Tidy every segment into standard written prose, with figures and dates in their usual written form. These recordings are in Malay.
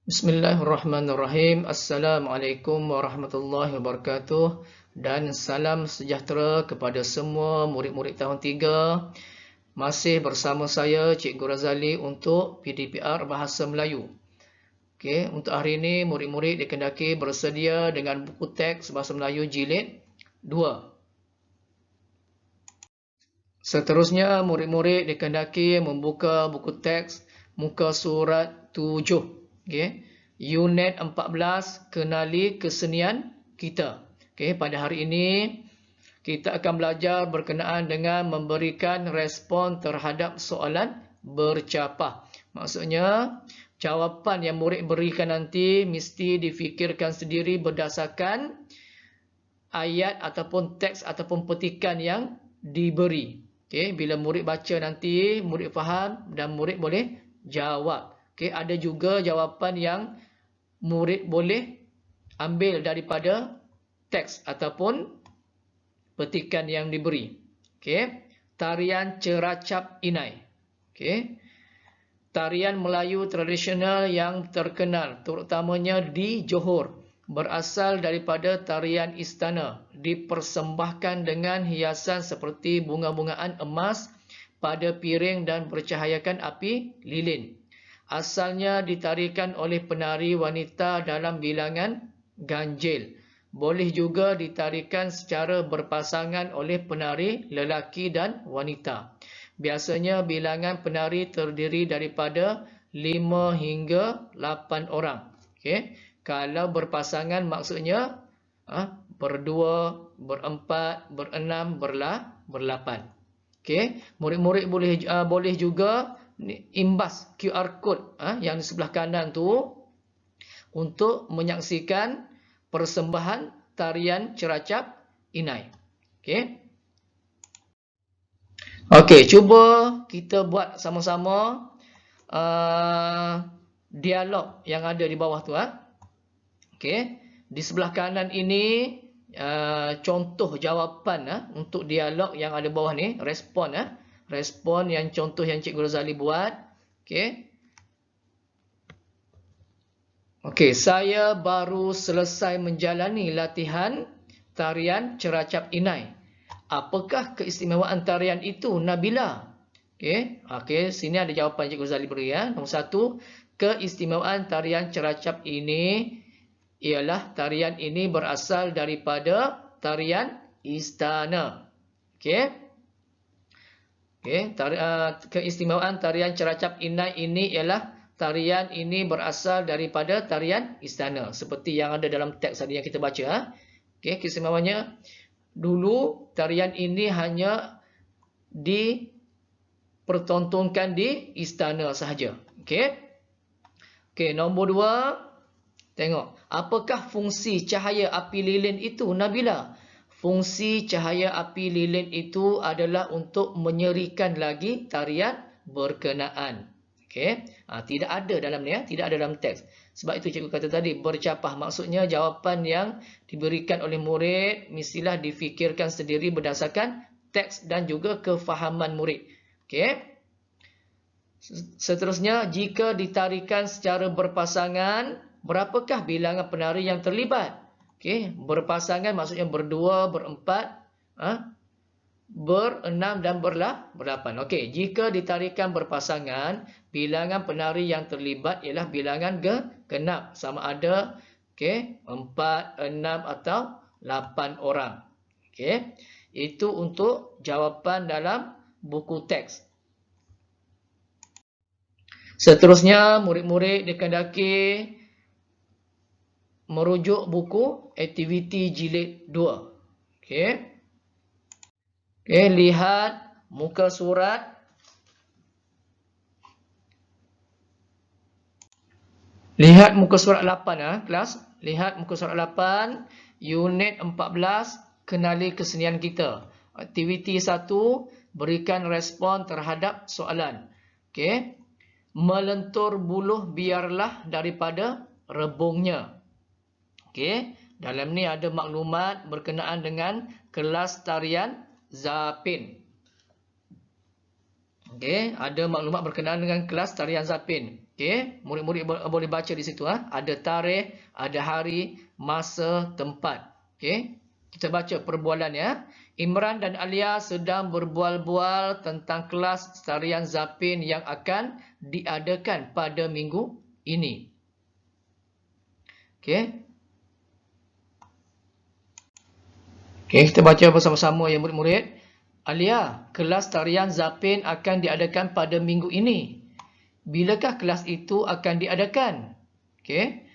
Bismillahirrahmanirrahim. Assalamualaikum warahmatullahi wabarakatuh. Dan salam sejahtera kepada semua murid-murid tahun 3. Masih bersama saya Cikgu Razali untuk PDPR Bahasa Melayu. Okey, untuk hari ini murid-murid dikendaki bersedia dengan buku teks Bahasa Melayu jilid 2. Seterusnya murid-murid dikendaki membuka buku teks muka surat 7. Okey. Unit 14, kenali kesenian kita. Okey, pada hari ini kita akan belajar berkenaan dengan memberikan respon terhadap soalan bercapah. Maksudnya, jawapan yang murid berikan nanti mesti difikirkan sendiri berdasarkan ayat ataupun teks ataupun petikan yang diberi. Okey, bila murid baca nanti, murid faham dan murid boleh jawab. Okey, ada juga jawapan yang murid boleh ambil daripada teks ataupun petikan yang diberi. Okey, tarian Ceracap Inai. Okey, tarian Melayu tradisional yang terkenal terutamanya di Johor, berasal daripada tarian istana, dipersembahkan dengan hiasan seperti bunga-bungaan emas pada piring dan bercahayakan api lilin. Asalnya ditarikan oleh penari wanita dalam bilangan ganjil. Boleh juga ditarikan secara berpasangan oleh penari lelaki dan wanita. Biasanya bilangan penari terdiri daripada 5 hingga 8 orang. Okey. Kalau berpasangan maksudnya berdua, berempat, berenam, berlapan. Okey, murid-murid boleh juga imbas QR code yang di sebelah kanan tu untuk menyaksikan persembahan tarian Ceracap Inai. Okey. Okey, cuba kita buat sama-sama dialog yang ada di bawah tu. Okey, di sebelah kanan ini contoh jawapan untuk dialog yang ada bawah ni, respon respon yang contoh yang Cikgu Razali buat. Okey. Okey, saya baru selesai menjalani latihan tarian Ceracap Inai. Apakah keistimewaan tarian itu, Nabila? Okey, sini ada jawapan Cikgu Razali beri Nombor 1, keistimewaan tarian Ceracap ini ialah tarian ini berasal daripada tarian istana. Okey. Okey, keistimewaan tarian Ceracap Inai ini ialah tarian ini berasal daripada tarian istana, seperti yang ada dalam teks tadi yang kita baca. Okey, keistimewaannya dulu tarian ini hanya dipertontonkan di istana sahaja. Okey. Okey, nombor 2. Tengok, apakah fungsi cahaya api lilin itu, Nabila? Fungsi cahaya api lilin itu adalah untuk menyerikan lagi tarian berkenaan. Okey, tidak ada dalam ni, tidak ada dalam teks. Sebab itu cikgu kata tadi, bercapah maksudnya jawapan yang diberikan oleh murid mestilah difikirkan sendiri berdasarkan teks dan juga kefahaman murid. Okey. Seterusnya, jika ditarikan secara berpasangan, berapakah bilangan penari yang terlibat? Okey, berpasangan maksudnya berdua, berempat, berenam dan berlapan. Okey, jika ditarikan berpasangan, bilangan penari yang terlibat ialah bilangan genap, sama ada 4, 6 atau 8 orang. Okey, itu untuk jawapan dalam buku teks. Seterusnya, murid-murid dikendaki merujuk buku aktiviti jilid 2. Okey. Okey, lihat muka surat. Lihat muka surat 8 kelas. Lihat muka surat 8, unit 14, kenali kesenian kita. Aktiviti 1, berikan respon terhadap soalan. Okey. Melentur buluh biarlah daripada rebungnya. Okey, dalam ni ada maklumat berkenaan dengan kelas tarian Zapin. Okey, ada maklumat berkenaan dengan kelas tarian Zapin. Okey, murid-murid boleh baca di situ. Ada tarikh, ada hari, masa, tempat. Okey, kita baca perbualan ya. Imran dan Alia sedang berbual-bual tentang kelas tarian Zapin yang akan diadakan pada minggu ini. Okey. Okey, kita baca bersama-sama ya murid-murid. Alia, kelas tarian Zapin akan diadakan pada minggu ini. Bilakah kelas itu akan diadakan? Okey.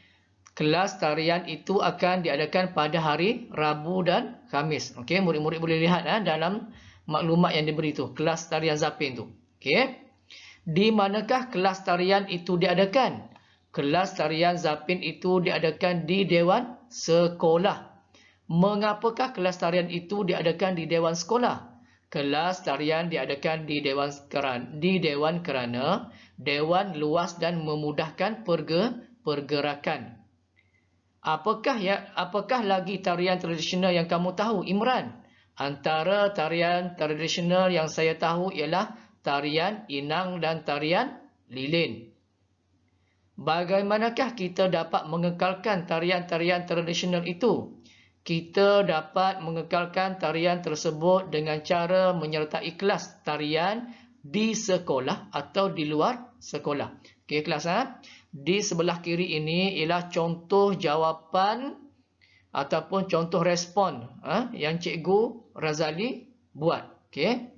Kelas tarian itu akan diadakan pada hari Rabu dan Khamis. Okey, murid-murid boleh lihat dalam maklumat yang diberi tu, kelas tarian Zapin tu. Okey. Di manakah kelas tarian itu diadakan? Kelas tarian Zapin itu diadakan di Dewan Sekolah. Mengapakah kelas tarian itu diadakan di Dewan Sekolah? Kelas tarian diadakan di Dewan kerana Dewan luas dan memudahkan pergerakan. Apakah lagi tarian tradisional yang kamu tahu, Imran? Antara tarian tradisional yang saya tahu ialah tarian Inang dan tarian Lilin. Bagaimanakah kita dapat mengekalkan tarian-tarian tradisional itu? Kita dapat mengekalkan tarian tersebut dengan cara menyertai kelas tarian di sekolah atau di luar sekolah. Okey, kelas di sebelah kiri ini ialah contoh jawapan ataupun contoh respon yang Cikgu Razali buat. Okey.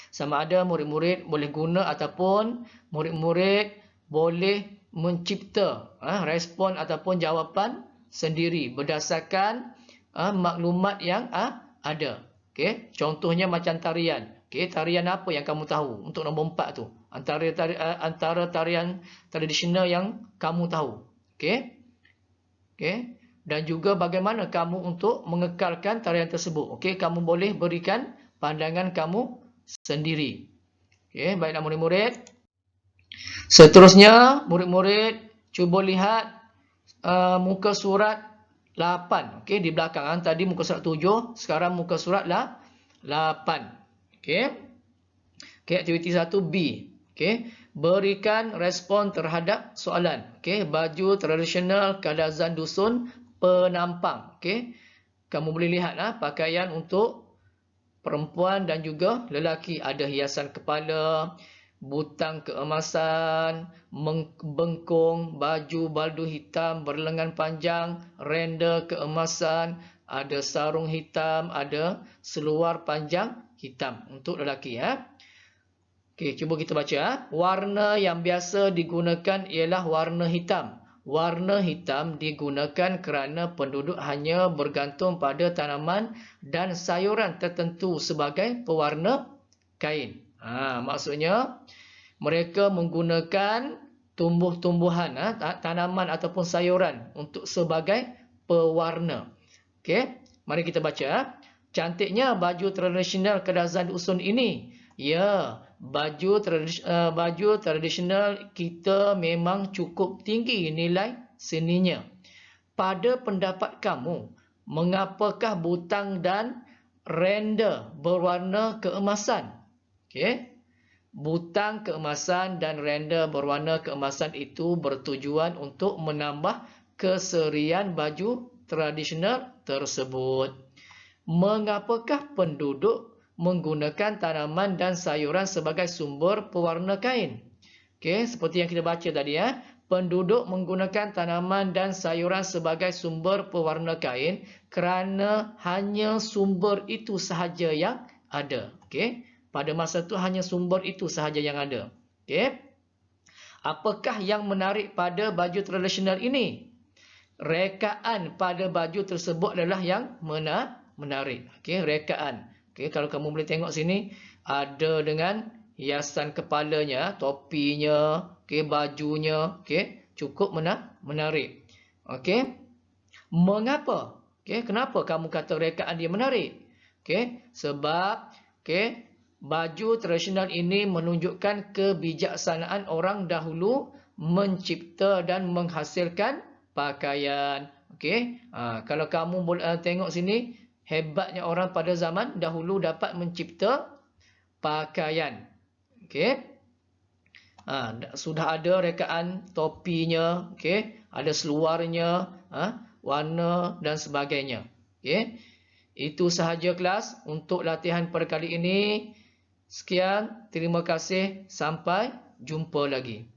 Sama ada murid-murid boleh guna ataupun murid-murid boleh mencipta respon ataupun jawapan sendiri berdasarkan maklumat yang ada. Okey, contohnya macam tarian. Okey, tarian apa yang kamu tahu untuk nombor 4 tu? Antara tarian tradisional yang kamu tahu. Okey. Okey, dan juga bagaimana kamu untuk mengekalkan tarian tersebut. Okey, kamu boleh berikan pandangan kamu sendiri. Okey, baiklah murid-murid. Seterusnya, murid-murid cuba lihat muka surat 8. Okey, di belakang tadi muka surat 7, sekarang muka surat 8. Okey. Okey, aktiviti 1B. Okey, berikan respon terhadap soalan. Okey, baju tradisional Kadazan Dusun penampang. Okey. Kamu boleh lihat pakaian untuk perempuan dan juga lelaki, ada hiasan kepala, butang keemasan, bengkung, baju baldu hitam berlengan panjang, renda keemasan, ada sarung hitam, ada seluar panjang hitam untuk lelaki Okey, cuba kita baca Warna yang biasa digunakan ialah warna hitam. Warna hitam digunakan kerana penduduk hanya bergantung pada tanaman dan sayuran tertentu sebagai pewarna kain. Maksudnya mereka menggunakan tumbuh-tumbuhan, tanaman ataupun sayuran untuk sebagai pewarna. Okey, mari kita baca. Cantiknya baju tradisional Kadazan Dusun ini. Ya, baju tradisional kita memang cukup tinggi nilai seninya. Pada pendapat kamu, mengapakah butang dan renda berwarna keemasan? Okey. Butang keemasan dan renda berwarna keemasan itu bertujuan untuk menambah keserian baju tradisional tersebut. Mengapakah penduduk menggunakan tanaman dan sayuran sebagai sumber pewarna kain? Okey, seperti yang kita baca tadi penduduk menggunakan tanaman dan sayuran sebagai sumber pewarna kain kerana hanya sumber itu sahaja yang ada. Okey, pada masa itu hanya sumber itu sahaja yang ada. Okey. Apakah yang menarik pada baju tradisional ini? Rekaan pada baju tersebut adalah yang menarik. Okey, rekaan. Okey, kalau kamu boleh tengok sini, ada dengan hiasan kepalanya, topinya, okey, bajunya, okey, cukup menarik. Okey. Mengapa? Okey, kenapa kamu kata rekaan dia menarik? Okey, sebab baju tradisional ini menunjukkan kebijaksanaan orang dahulu mencipta dan menghasilkan pakaian. Okey, kalau kamu tengok sini, hebatnya orang pada zaman dahulu dapat mencipta pakaian. Okey. Sudah ada rekaan topinya, okey, ada seluarnya, warna dan sebagainya. Okey. Itu sahaja kelas untuk latihan pada kali ini. Sekian, terima kasih, sampai jumpa lagi.